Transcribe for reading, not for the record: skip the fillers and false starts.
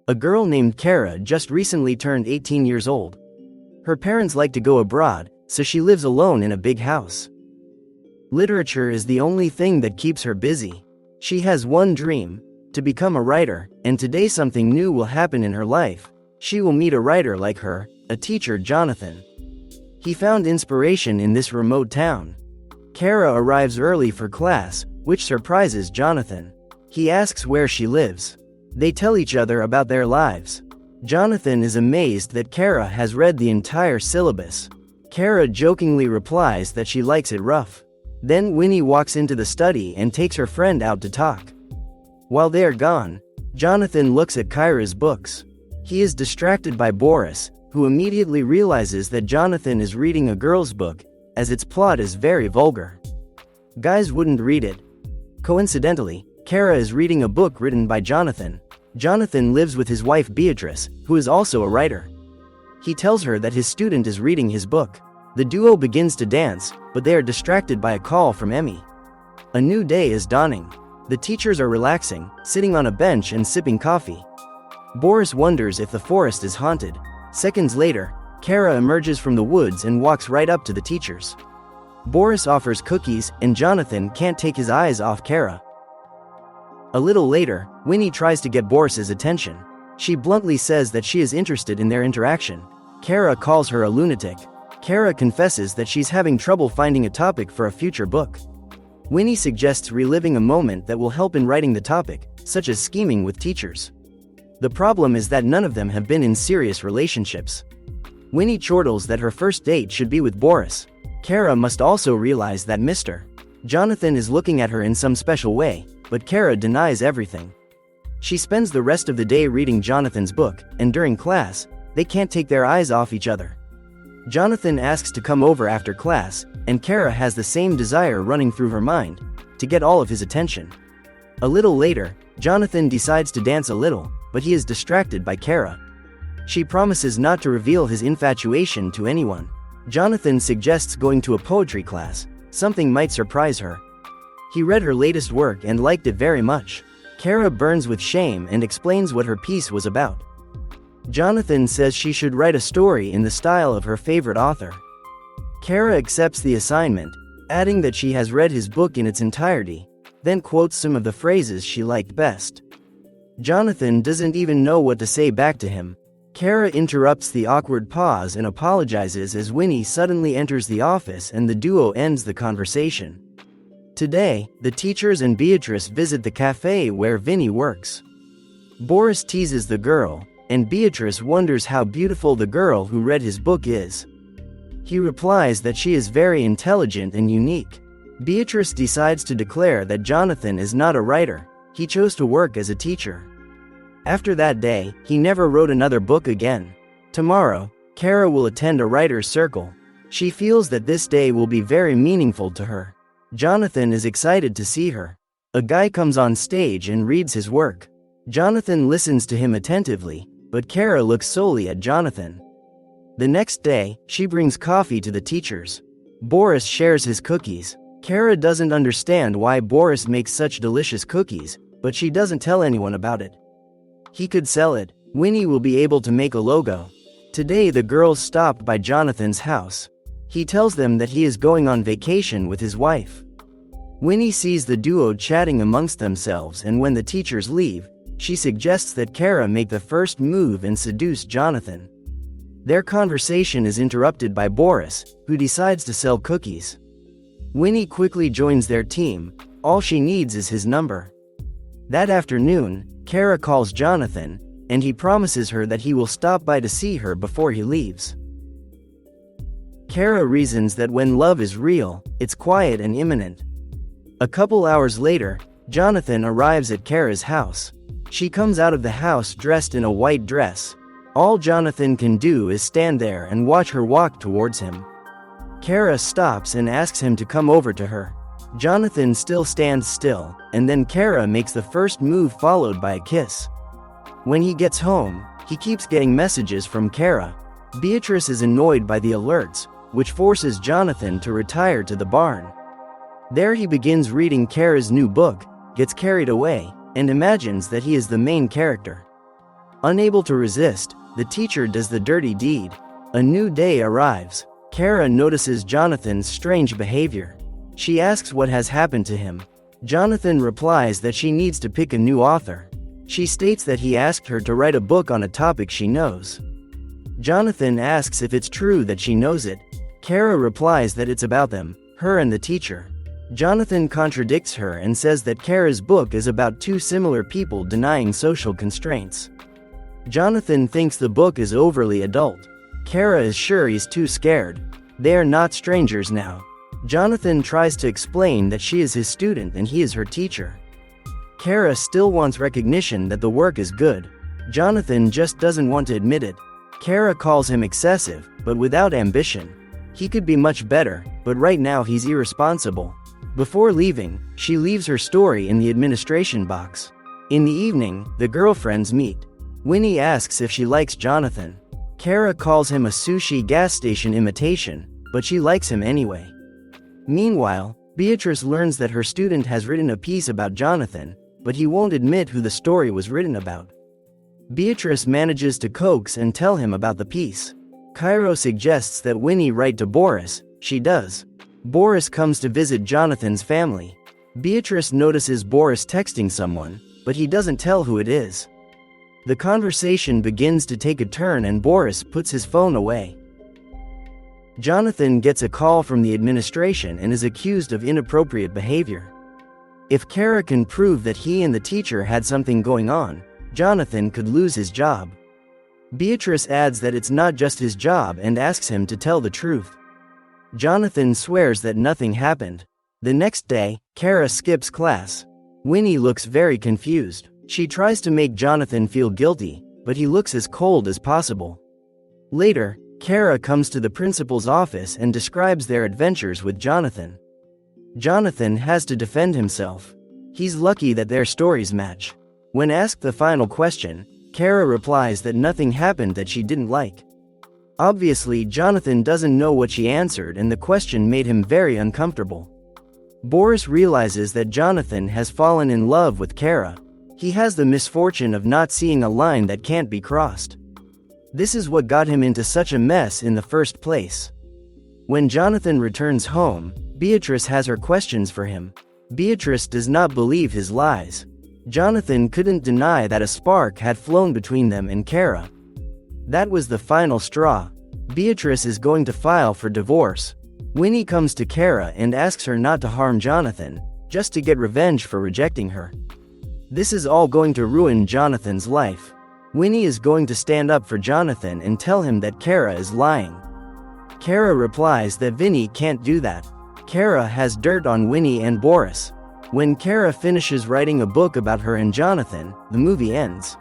A girl named Kara just recently turned 18 years old. Her parents like to go abroad, so she lives alone in a big house. Literature is the only thing that keeps her busy. She has one dream: to become a writer, and today something new will happen in her life. She will meet a writer like her, a teacher, Jonathan. He found inspiration in this remote town. Kara arrives early for class, which surprises Jonathan. He asks where she lives. They tell each other about their lives. Jonathan is amazed that Kara has read the entire syllabus. Kara jokingly replies that she likes it rough. Then Winnie walks into the study and takes her friend out to talk. While they are gone, Jonathan looks at Kyra's books. He is distracted by Boris, who immediately realizes that Jonathan is reading a girl's book, as its plot is very vulgar. Guys wouldn't read it. Coincidentally, Kara is reading a book written by Jonathan. Jonathan lives with his wife Beatrice, who is also a writer. He tells her that his student is reading his book. The duo begins to dance, but they are distracted by a call from Emmy. A new day is dawning. The teachers are relaxing, sitting on a bench and sipping coffee. Boris wonders if the forest is haunted. Seconds later, Kara emerges from the woods and walks right up to the teachers. Boris offers cookies, and Jonathan can't take his eyes off Kara. A little later, Winnie tries to get Boris's attention. She bluntly says that she is interested in their interaction. Kara calls her a lunatic. Kara confesses that she's having trouble finding a topic for a future book. Winnie suggests reliving a moment that will help in writing the topic, such as scheming with teachers. The problem is that none of them have been in serious relationships. Winnie chortles that her first date should be with Boris. Kara must also realize that Mr. Jonathan is looking at her in some special way, but Kara denies everything. She spends the rest of the day reading Jonathan's book, and during class, they can't take their eyes off each other. Jonathan asks to come over after class, and Kara has the same desire running through her mind, to get all of his attention. A little later, Jonathan decides to dance a little, but he is distracted by Kara. She promises not to reveal his infatuation to anyone. Jonathan suggests going to a poetry class. Something might surprise her. He read her latest work and liked it very much. Kara burns with shame and explains what her piece was about. Jonathan says she should write a story in the style of her favorite author. Kara accepts the assignment, adding that she has read his book in its entirety, then quotes some of the phrases she liked best. Jonathan doesn't even know what to say back to him. Kara interrupts the awkward pause and apologizes as Winnie suddenly enters the office and the duo ends the conversation. Today, the teachers and Beatrice visit the cafe where Vinny works. Boris teases the girl, and Beatrice wonders how beautiful the girl who read his book is. He replies that she is very intelligent and unique. Beatrice decides to declare that Jonathan is not a writer. He chose to work as a teacher. After that day, he never wrote another book again. Tomorrow, Kara will attend a writer's circle. She feels that this day will be very meaningful to her. Jonathan is excited to see her. A guy comes on stage and reads his work. Jonathan listens to him attentively, but Kara looks solely at Jonathan. The next day, she brings coffee to the teachers. Boris shares his cookies. Kara doesn't understand why Boris makes such delicious cookies, but she doesn't tell anyone about it. He could sell it. Winnie will be able to make a logo. Today the girls stop by Jonathan's house. He tells them that he is going on vacation with his wife. Winnie sees the duo chatting amongst themselves, and when the teachers leave, she suggests that Kara make the first move and seduce Jonathan. Their conversation is interrupted by Boris, who decides to sell cookies. Winnie quickly joins their team. All she needs is his number. That afternoon, Kara calls Jonathan, and he promises her that he will stop by to see her before he leaves. Kara reasons that when love is real, it's quiet and imminent. A couple hours later, Jonathan arrives at Kara's house. She comes out of the house dressed in a white dress. All Jonathan can do is stand there and watch her walk towards him. Kara stops and asks him to come over to her. Jonathan still stands still, and then Kara makes the first move followed by a kiss. When he gets home, he keeps getting messages from Kara. Beatrice is annoyed by the alerts, which forces Jonathan to retire to the barn. There he begins reading Kara's new book, gets carried away, and imagines that he is the main character. Unable to resist, the teacher does the dirty deed. A new day arrives. Kara notices Jonathan's strange behavior. She asks what has happened to him. Jonathan replies that she needs to pick a new author. She states that he asked her to write a book on a topic she knows. Jonathan asks if it's true that she knows it. Kara replies that it's about them, her and the teacher. Jonathan contradicts her and says that Kara's book is about two similar people denying social constraints. Jonathan thinks the book is overly adult. Kara is sure he's too scared. They are not strangers now. Jonathan tries to explain that she is his student and he is her teacher. Kara still wants recognition that the work is good. Jonathan just doesn't want to admit it. Kara calls him excessive, but without ambition. He could be much better, but right now he's irresponsible. Before leaving, she leaves her story in the administration box. In the evening, the girlfriends meet. Winnie asks if she likes Jonathan. Kara calls him a sushi gas station imitation, but she likes him anyway. Meanwhile, Beatrice learns that her student has written a piece about Jonathan, but he won't admit who the story was written about. Beatrice manages to coax and tell him about the piece. Cairo suggests that Winnie write to Boris. She does. Boris comes to visit Jonathan's family. Beatrice notices Boris texting someone, but he doesn't tell who it is. The conversation begins to take a turn and Boris puts his phone away. Jonathan gets a call from the administration and is accused of inappropriate behavior. If Kara can prove that he and the teacher had something going on, Jonathan could lose his job. Beatrice adds that it's not just his job and asks him to tell the truth. Jonathan swears that nothing happened. The next day, Kara skips class. Winnie looks very confused. She tries to make Jonathan feel guilty, but he looks as cold as possible. Later, Kara comes to the principal's office and describes their adventures with Jonathan. Jonathan has to defend himself. He's lucky that their stories match. When asked the final question, Kara replies that nothing happened that she didn't like. Obviously, Jonathan doesn't know what she answered and the question made him very uncomfortable. Boris realizes that Jonathan has fallen in love with Kara. He has the misfortune of not seeing a line that can't be crossed. This is what got him into such a mess in the first place. When Jonathan returns home, Beatrice has her questions for him. Beatrice does not believe his lies. Jonathan couldn't deny that a spark had flown between them and Kara. That was the final straw. Beatrice is going to file for divorce. Winnie comes to Kara and asks her not to harm Jonathan, just to get revenge for rejecting her. This is all going to ruin Jonathan's life. Winnie is going to stand up for Jonathan and tell him that Kara is lying. Kara replies that Vinny can't do that. Kara has dirt on Winnie and Boris. When Kara finishes writing a book about her and Jonathan, the movie ends.